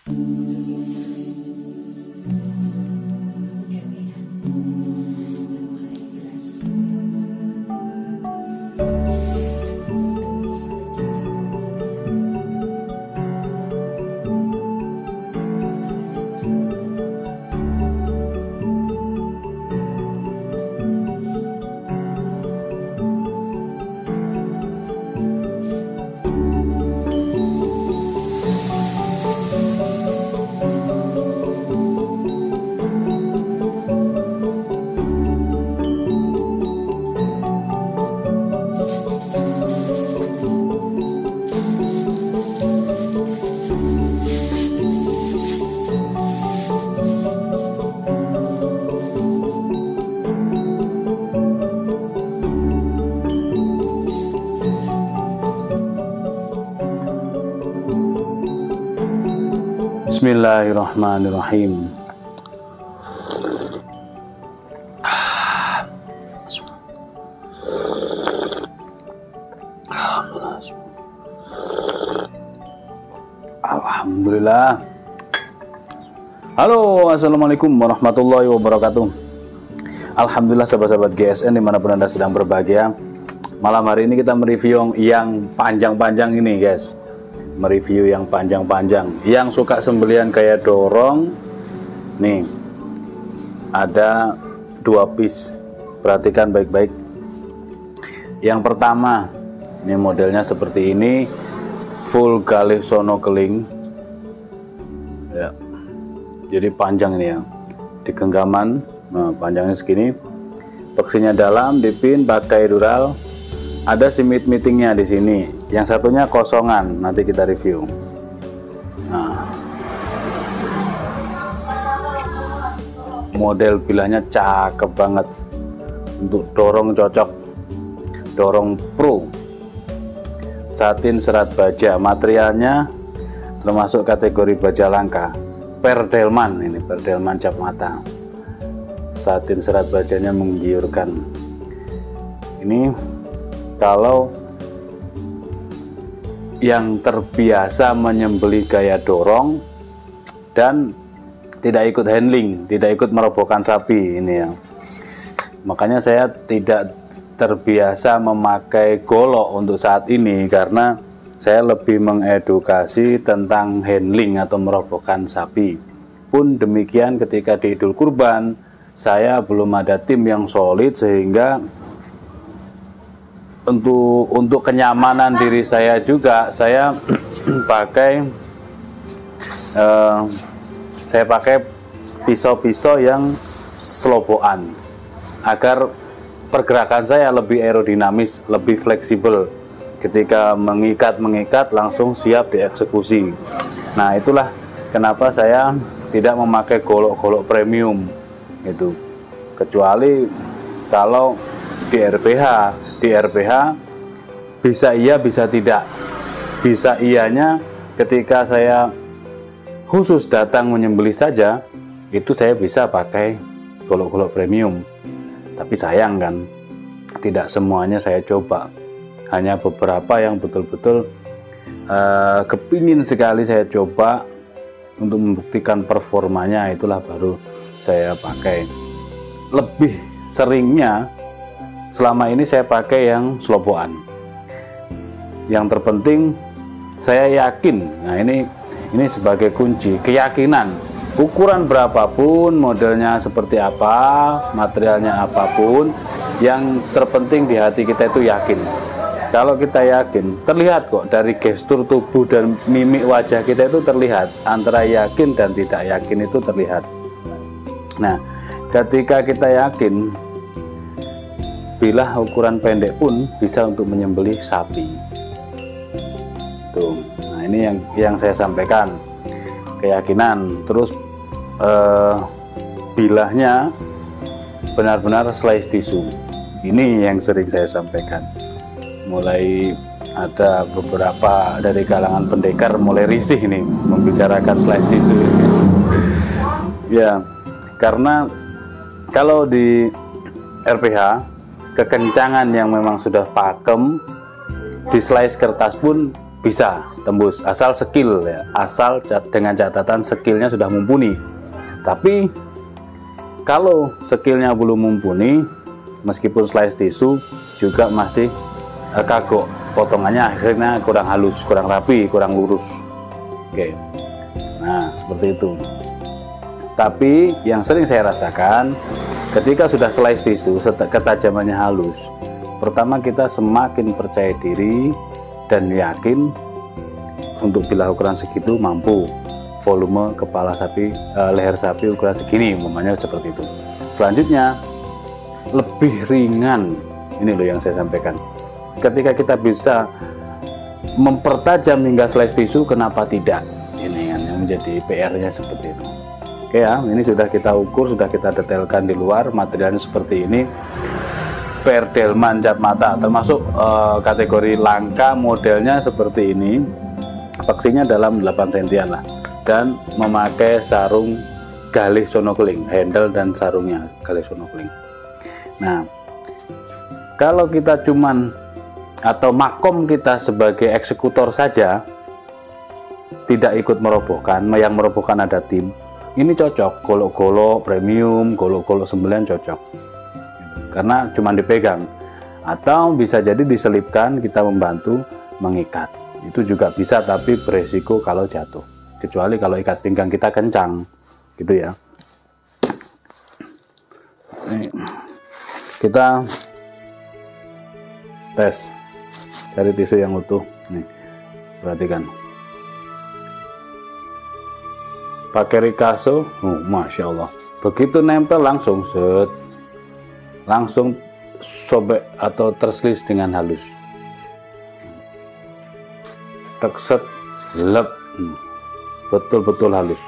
Bismillahirrahmanirrahim. Alhamdulillah. Halo, assalamualaikum warahmatullahi wabarakatuh. Alhamdulillah sahabat-sahabat GSN dimanapun Anda sedang berbahagia. Malam hari ini kita mereview yang panjang-panjang ini guys. Mereview yang panjang-panjang. Yang suka sembelian kayak dorong, nih ada 2 piece. Perhatikan baik-baik. Yang pertama, ini modelnya seperti ini, full galih sono keling. Ya, jadi panjang ini ya, di genggaman. Nah, panjangnya segini. Beksinya dalam, dipin pakai dural. Ada simit meetingnya di sini. Yang satunya kosongan, nanti kita review. Nah, model bilahnya cakep banget. Untuk dorong cocok, dorong pro. Satin serat baja, materialnya termasuk kategori baja langka. Perdelman, ini perdelman cap mata. Satin serat bajanya menggiurkan. Ini kalau yang terbiasa menyembeli gaya dorong dan tidak ikut handling, tidak ikut merobohkan sapi ini ya. Makanya saya tidak terbiasa memakai golok untuk saat ini karena saya lebih mengedukasi tentang handling atau merobohkan sapi. Pun demikian ketika di Idul Kurban, saya belum ada tim yang solid sehingga untuk kenyamanan diri saya juga saya pakai pisau-pisau yang selobokan agar pergerakan saya lebih aerodinamis, lebih fleksibel ketika mengikat langsung siap dieksekusi. Nah, itulah kenapa saya tidak memakai golok-golok premium itu, kecuali kalau di RPH bisa iya bisa tidak. Bisa iyanya ketika saya khusus datang menyembelih saja, itu saya bisa pakai golok-golok premium. Tapi sayang kan, tidak semuanya saya coba. Hanya beberapa yang betul-betul kepingin sekali saya coba untuk membuktikan performanya, itulah baru saya pakai. Lebih seringnya selama ini saya pakai yang selobokan. Yang terpenting saya yakin, nah ini sebagai kunci, keyakinan. Ukuran berapapun, modelnya seperti apa, materialnya apapun, yang terpenting di hati kita itu yakin. Kalau kita yakin, terlihat kok dari gestur tubuh dan mimik wajah kita itu terlihat. Antara yakin dan tidak yakin itu terlihat. Nah, ketika kita yakin, bilah ukuran pendek pun bisa untuk menyembelih sapi. Tuh. Nah, ini yang saya sampaikan, keyakinan. Terus bilahnya benar-benar slice tisu. Ini yang sering saya sampaikan. Mulai ada beberapa dari kalangan pendekar mulai risih nih membicarakan slice tisu ini. Ya, karena kalau di RPH kekencangan yang memang sudah pakem, di slice kertas pun bisa tembus, asal skill ya, asal dengan catatan skillnya sudah mumpuni. Tapi kalau skillnya belum mumpuni, meskipun slice tisu juga masih kagok, potongannya akhirnya kurang halus, kurang rapi, kurang lurus. Oke, nah seperti itu. Tapi yang sering saya rasakan ketika sudah slice tisu, ketajamannya halus, pertama kita semakin percaya diri dan yakin untuk bilah ukuran segitu mampu, volume kepala sapi, leher sapi ukuran segini, umpamanya seperti itu. Selanjutnya lebih ringan, ini loh yang saya sampaikan. Ketika kita bisa mempertajam hingga slice tisu, kenapa tidak? Ini kan yang menjadi PR-nya seperti itu. Oke ya, ini sudah kita ukur, sudah kita detailkan di luar, materialnya seperti ini. Per delman cap mata, termasuk kategori langka, modelnya seperti ini, paksinya dalam 8 cm lah, dan memakai sarung galih sonokeling, handle dan sarungnya galih sonokeling. Nah, kalau kita cuman atau makom kita sebagai eksekutor saja, tidak ikut merobohkan, yang merobohkan ada tim, ini cocok, golok-golok premium, golok-golok sembelihan cocok, karena cuma dipegang, atau bisa jadi diselipkan, kita membantu mengikat, itu juga bisa, tapi beresiko kalau jatuh, kecuali kalau ikat pinggang kita kencang, gitu ya. Ini kita tes, cari tisu yang utuh, nih perhatikan. Pakai Ricasso, masya Allah, begitu nempel langsung set, langsung sobek atau terselis dengan halus, tekset, lep, betul-betul halus.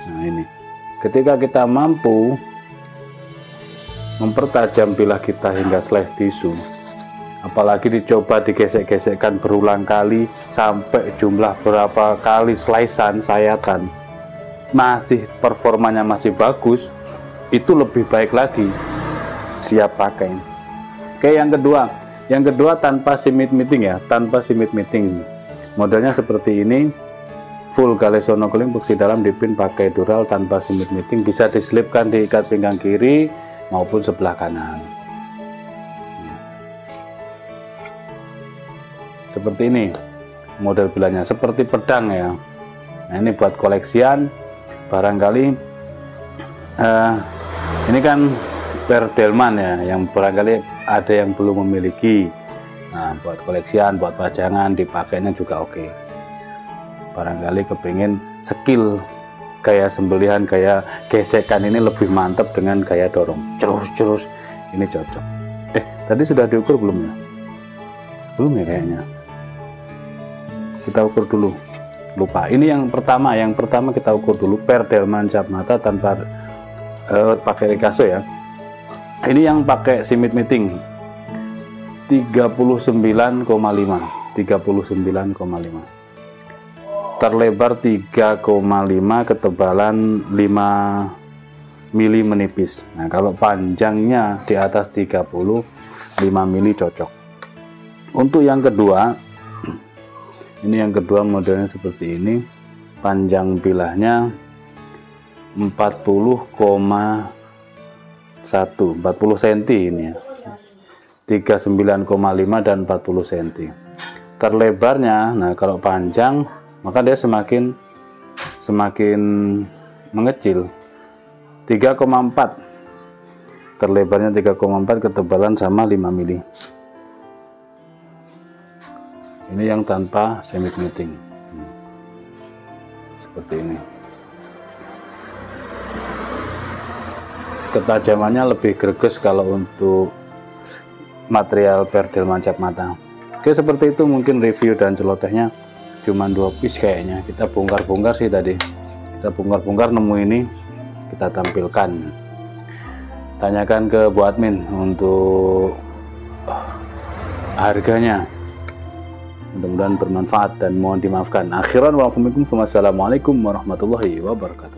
Nah ini, ketika kita mampu mempertajam bilah kita hingga slice tisu, apalagi dicoba digesek-gesekkan berulang kali sampai jumlah berapa kali slicean, sayatan, masih performanya masih bagus, itu lebih baik lagi, siap pakai. Oke, yang kedua tanpa simit meeting ya, tanpa simit meeting, modelnya seperti ini, full galih sonokeling, beksi dalam dipin pakai dural tanpa simit meeting, bisa diselipkan di ikat pinggang kiri maupun sebelah kanan. Seperti ini model bilahnya, seperti pedang ya. Nah ini buat koleksian, barangkali ini kan per delman ya, yang barangkali ada yang belum memiliki. Nah buat koleksian, buat pajangan, dipakainya juga oke. Barangkali kepingin skill gaya sembelihan, gaya gesekan ini lebih mantap dengan gaya dorong, cerus, ini cocok. Tadi sudah diukur belum ya? Belum ya kayaknya. Kita ukur dulu, lupa. Ini yang pertama kita ukur dulu per delman cap mata tanpa pakai Ricasso ya. Ini yang pakai simit meeting 39,5, terlebar 3,5, ketebalan 5 mili menipis. Nah kalau panjangnya di atas 35 mili cocok. Untuk yang kedua, ini yang kedua modelnya seperti ini, panjang bilahnya 40 cm ini ya, 39,5 dan 40 cm. Terlebarnya, nah kalau panjang maka dia semakin mengecil, 3,4, terlebarnya 3,4, ketebalan sama 5 mili. Ini yang tanpa simit meeting, seperti ini. Ketajamannya lebih greges kalau untuk material per delman cap mata. Oke, seperti itu mungkin review dan celotehnya, cuma 2 piece kayaknya. Kita bongkar-bongkar sih tadi, kita bongkar-bongkar nemu ini, kita tampilkan. Tanyakan ke Bu Admin untuk harganya. Mudah-mudahan bermanfaat dan mohon dimaafkan. Akhiran, wassalamualaikum warahmatullahi wabarakatuh.